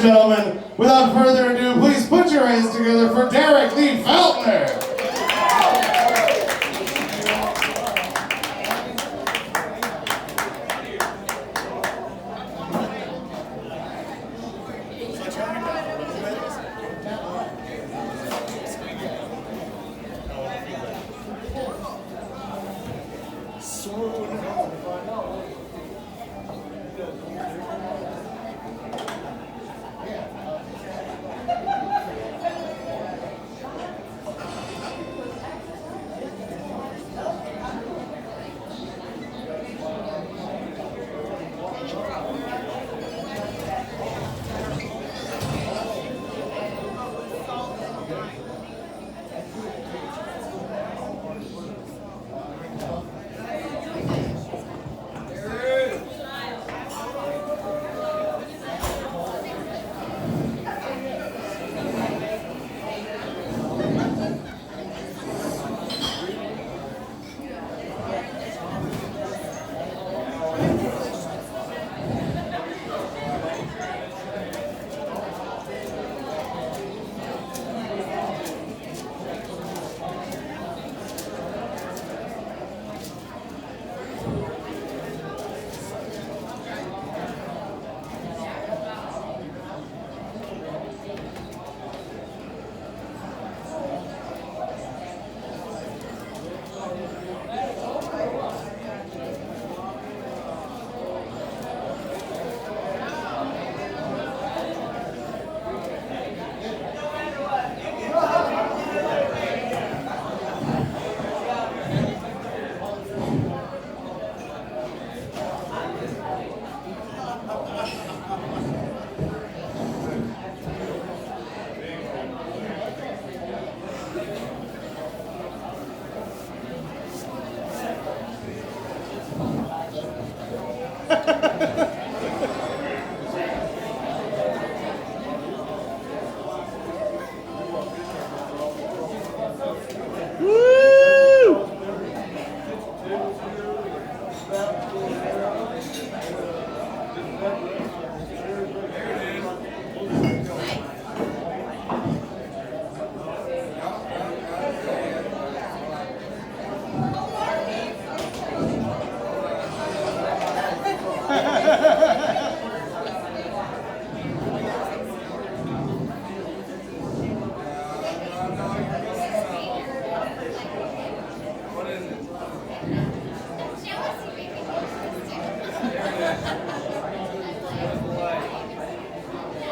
Gentlemen, without further ado, please put your hands together for Derek the Feltner.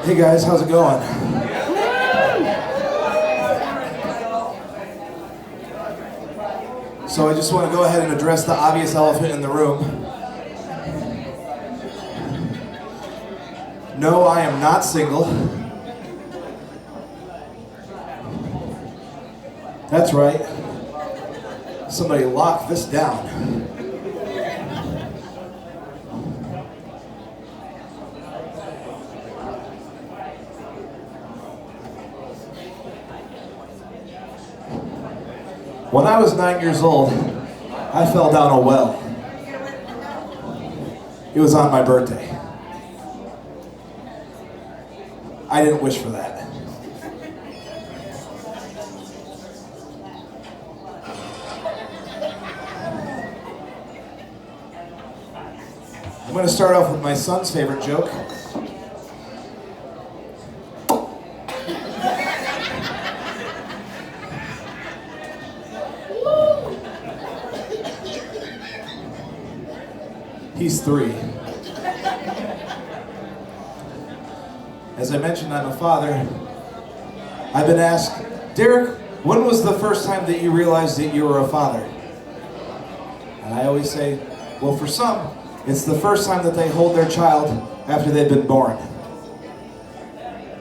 Hey guys, how's it going? So I just want to go ahead and address the obvious elephant in the room. No, I am not single. That's right. Somebody lock this down. When I was 9 years old, I fell down a well. It was on my birthday. I didn't wish for that. I'm going to start off with my son's favorite joke. He's 3. As I mentioned, I'm a father. I've been asked, Derek, when was the first time that you realized that you were a father? And I always say, well, for some, it's the first time that they hold their child after they've been born.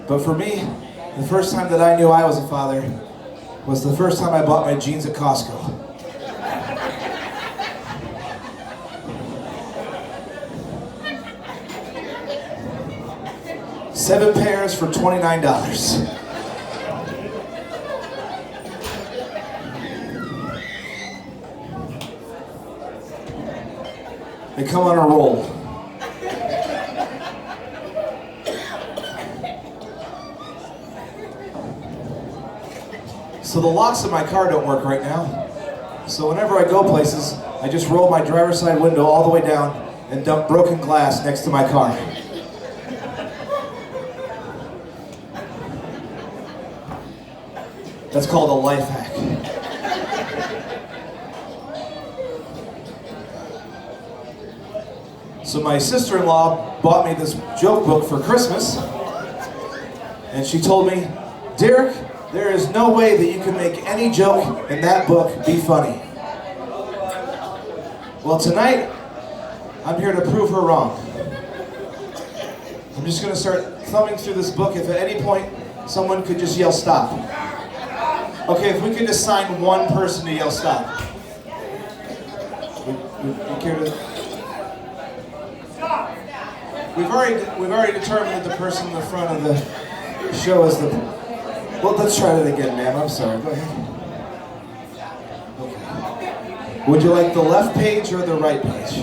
But for me, the first time that I knew I was a father was the first time I bought my jeans at Costco. 7 pairs for $29. They come on a roll. So the locks in my car don't work right now. So whenever I go places, I just roll my driver's side window all the way down and dump broken glass next to my car. That's called a life hack. So my sister-in-law bought me this joke book for Christmas, and she told me, Derek, there is no way that you can make any joke in that book be funny. Well, tonight, I'm here to prove her wrong. I'm just going to start thumbing through this book. If at any point someone could just yell stop. Okay, if we could assign one person to yell stop. You care to? We've already determined that the person in the front of the show is the. Well, let's try that again, ma'am. I'm sorry. Go ahead. Okay. Would you like the left page or the right page?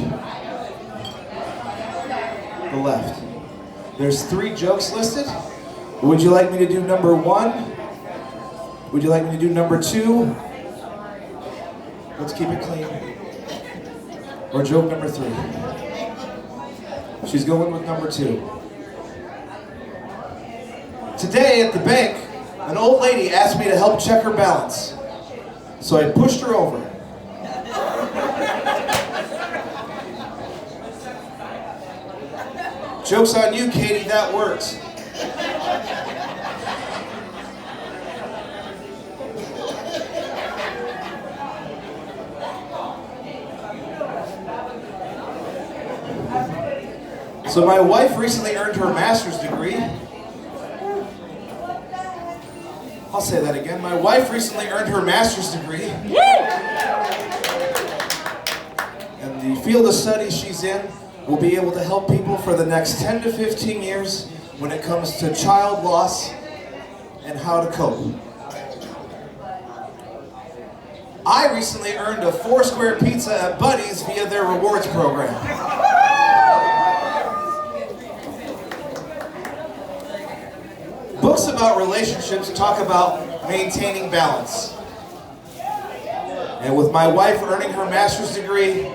The left. There's 3 jokes listed. Would you like me to do number 1? Would you like me to do number 2? Let's keep it clean. Or joke number 3? She's going with number 2. Today at the bank, an old lady asked me to help check her balance. So I pushed her over. Joke's on you, Katie, that works. So my wife recently earned her master's degree. I'll say that again. My wife recently earned her master's degree. And the field of study she's in will be able to help people for the next 10 to 15 years when it comes to child loss and how to cope. I recently earned a 4-square pizza at Buddy's via their rewards program. Books about relationships talk about maintaining balance. And with my wife earning her master's degree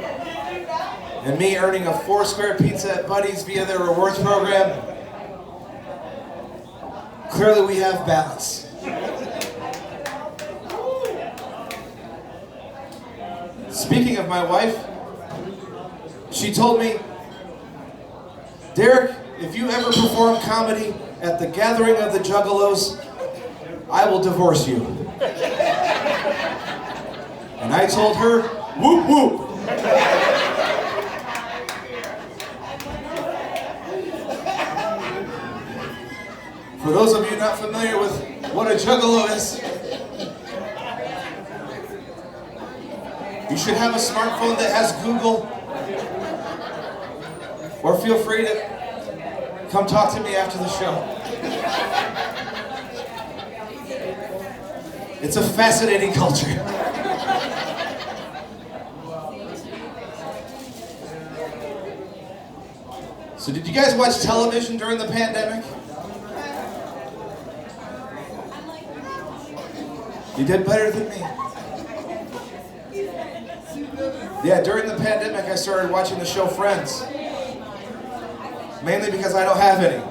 and me earning a 4-square pizza at Buddy's via their rewards program, clearly we have balance. Speaking of my wife, she told me, Derek, if you ever perform comedy at the gathering of the Juggalos, I will divorce you. And I told her, whoop whoop. For those of you not familiar with what a Juggalo is, you should have a smartphone that has Google, or feel free to come talk to me after the show. It's a fascinating culture. So did you guys watch television during the pandemic? You did better than me. Yeah, during the pandemic I started watching the show Friends. Mainly because I don't have any.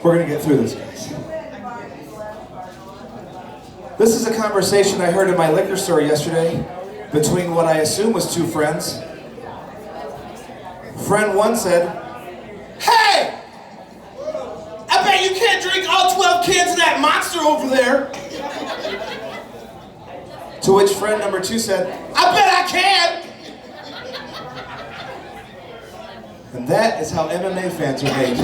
We're going to get through this, guys. This is a conversation I heard in my liquor store yesterday between what I assume was 2 friends. Friend 1 said, "Hey! I bet you can't drink all 12 cans of that Monster over there." To which friend number 2 said, "I bet I can!" And that is how MMA fans are made.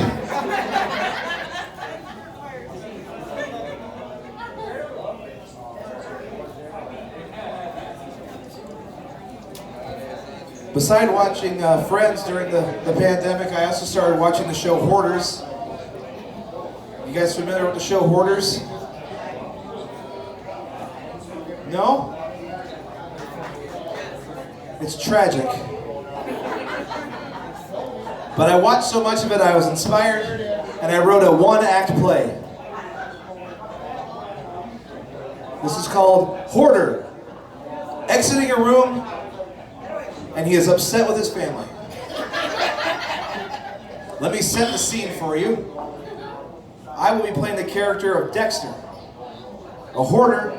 Besides watching Friends during the pandemic, I also started watching the show Hoarders. You guys familiar with the show Hoarders? No? It's tragic. But I watched so much of it, I was inspired, and I wrote a one-act play. This is called Hoarder. Exiting a room, and he is upset with his family. Let me set the scene for you. I will be playing the character of Dexter, a hoarder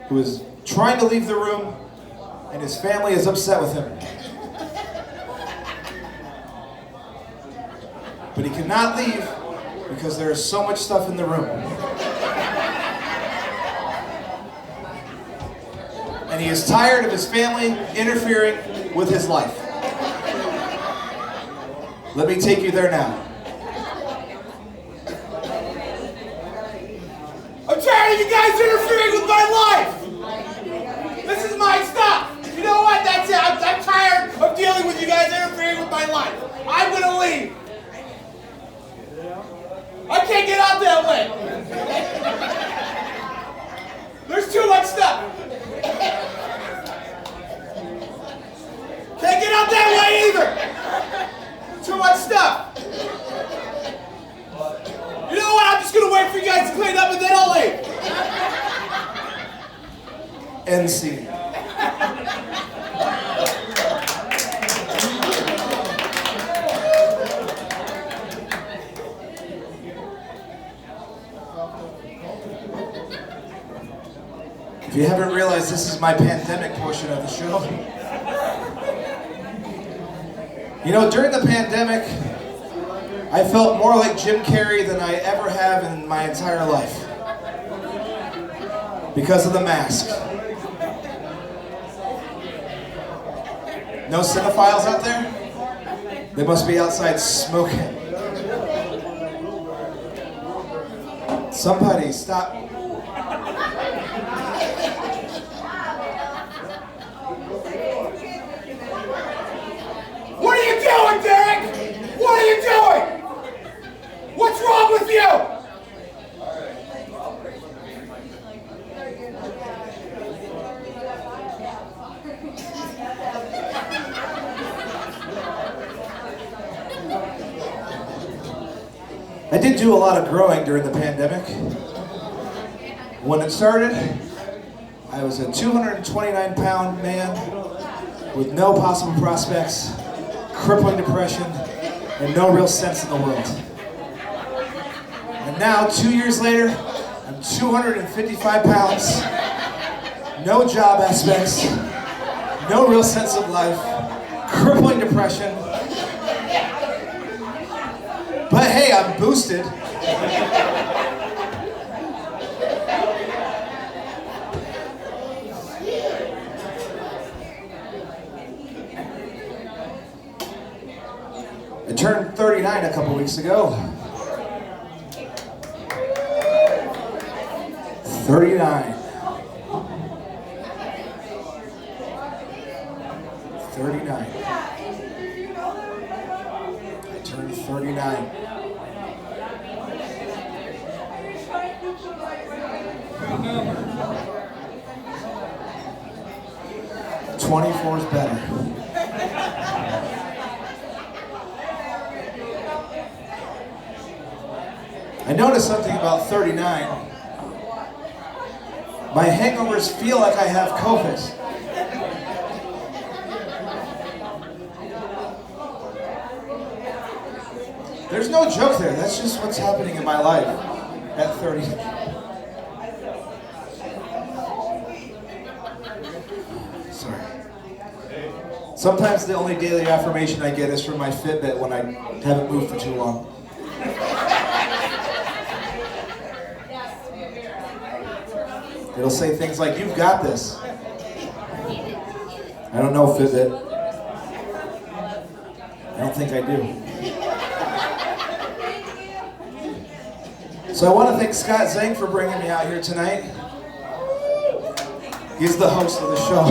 who is trying to leave the room, and his family is upset with him. But he cannot leave because there is so much stuff in the room. And he is tired of his family interfering with his life. Let me take you there now. I'm tired of you guys interfering with my life! This is my stuff! You know what? That's it. I'm tired of dealing with you guys interfering with my life. I'm gonna leave. I can't get out that way. There's too much stuff. Can't get out that way either. Too much stuff. You know what? I'm just gonna wait for you guys to clean up and then I'll leave. End scene. If you haven't realized, this is my pandemic portion of the show. You know, during the pandemic, I felt more like Jim Carrey than I ever have in my entire life. Because of the mask. No cinephiles out there? They must be outside smoking. Somebody stop. What are you doing, Derek? What are you doing? What's wrong with you? I did do a lot of growing during the pandemic. When it started, I was a 229-pound man with no possible prospects, crippling depression, and no real sense in the world. And now, 2 years later, I'm 255 pounds, no job aspects, no real sense of life, crippling depression. But hey, I'm boosted. I turned 39 a couple weeks ago. 39. 39. I turned 39. '24 is better. I noticed something about 39. My hangovers feel like I have COVID. There's no joke there. That's just what's happening in my life at 30. Sorry. Sometimes the only daily affirmation I get is from my Fitbit when I haven't moved for too long. It'll say things like, "You've got this." I don't know, Fitbit. I don't think I do. So I want to thank Scott Zeng for bringing me out here tonight. He's the host of the show.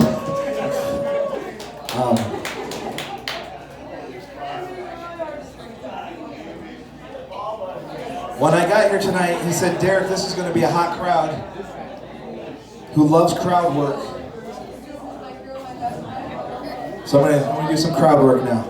When I got here tonight, he said, Derek, this is going to be a hot crowd who loves crowd work. So I'm going to do some crowd work now.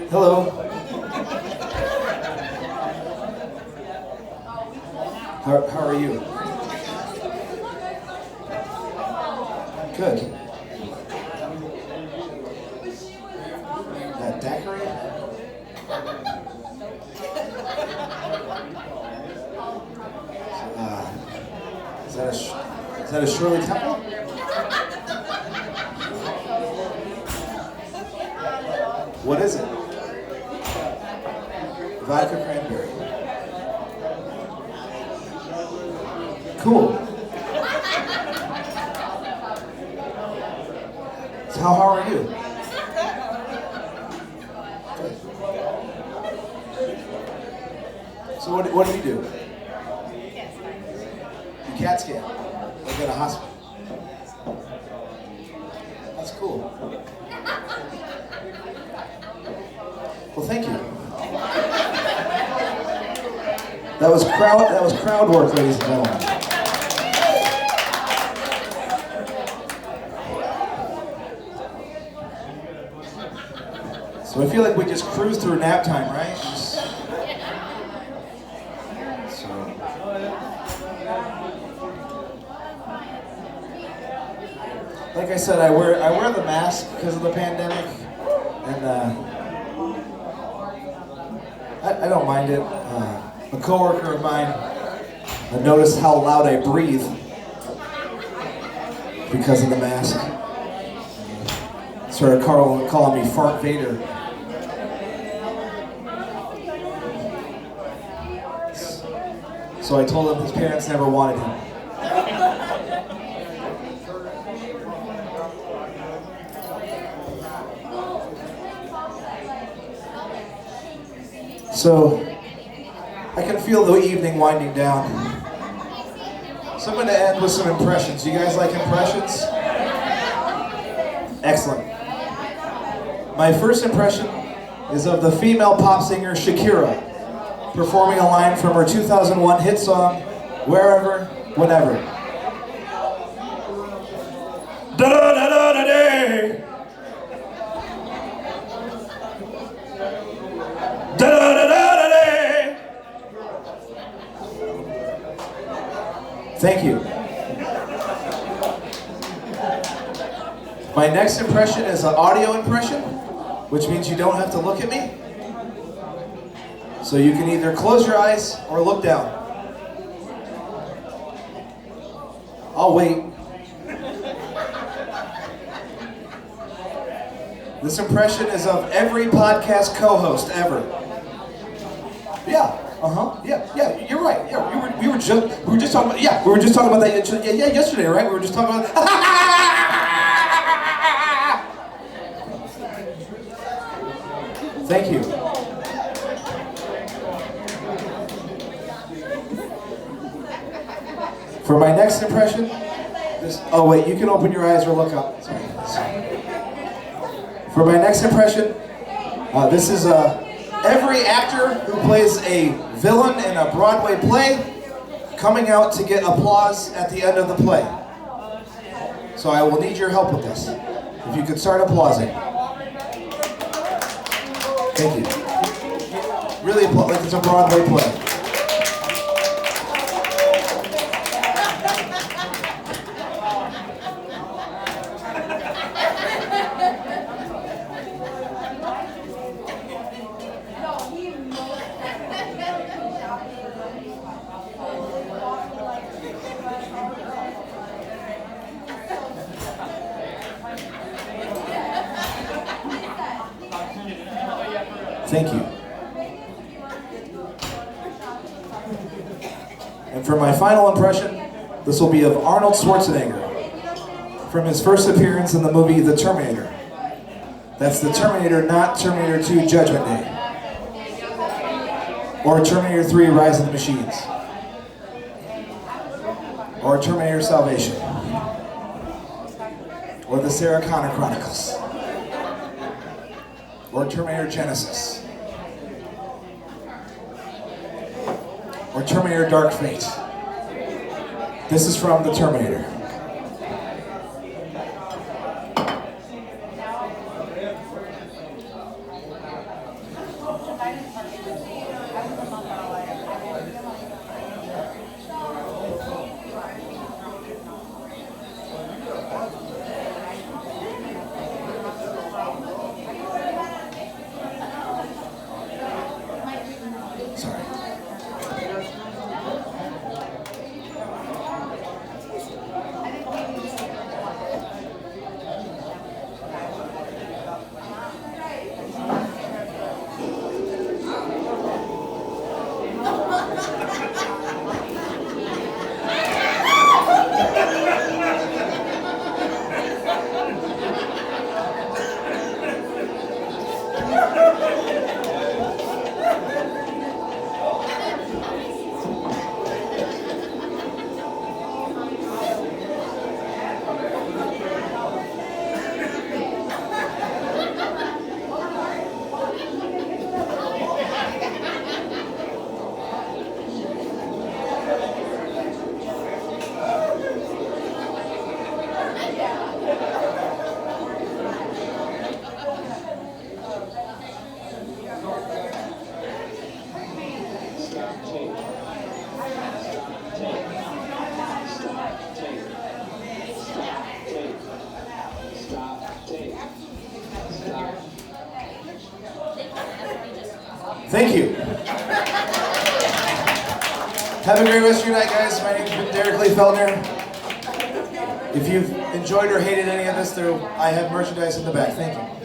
Hello. How are you? Good. That daiquiri? Is that a Shirley Temple? What is it? Vodka cranberry. Cool. So how are you? Good. So what do you do? You CAT scan. Like at a hospital. That's cool. Well, thank you. That was crowd work, ladies and gentlemen. So I feel like we just cruised through nap time, right? Like I said, I wear the mask because of the pandemic, and I don't mind it. A coworker of mine noticed how loud I breathe because of the mask. Started calling me Fart Vader. So I told him his parents never wanted him. So I can feel the evening winding down. So I'm going to end with some impressions. You guys like impressions? Excellent. My first impression is of the female pop singer Shakira performing a line from her 2001 hit song, Wherever, Whenever. Da-da-da-da-da-day. Da-da-da-da-da-day. Thank you. My next impression is an audio impression, which means you don't have to look at me. So you can either close your eyes or look down. I'll wait. This impression is of every podcast co-host ever. Yeah. Yeah, you're right. Yeah, we were just talking about that yesterday, right? We were just talking about Thank you. For my next impression, oh wait, you can open your eyes or look up. Sorry. For my next impression, this is every actor who plays a villain in a Broadway play coming out to get applause at the end of the play. So I will need your help with this. If you could start applauding. Thank you. Really applause like it's a Broadway play. Thank you. And for my final impression, this will be of Arnold Schwarzenegger from his first appearance in the movie The Terminator. That's The Terminator, not Terminator 2 Judgment Day. Or Terminator 3, Rise of the Machines. Or Terminator Salvation. Or the Sarah Connor Chronicles. Or Terminator Genesis. Or Terminator Dark Fate. This is from the Terminator. Sorry. Thank you. Have a great rest of your night, guys. My name is Derek Lee Feltner. If you've enjoyed or hated any of this, I have merchandise in the back. Thank you.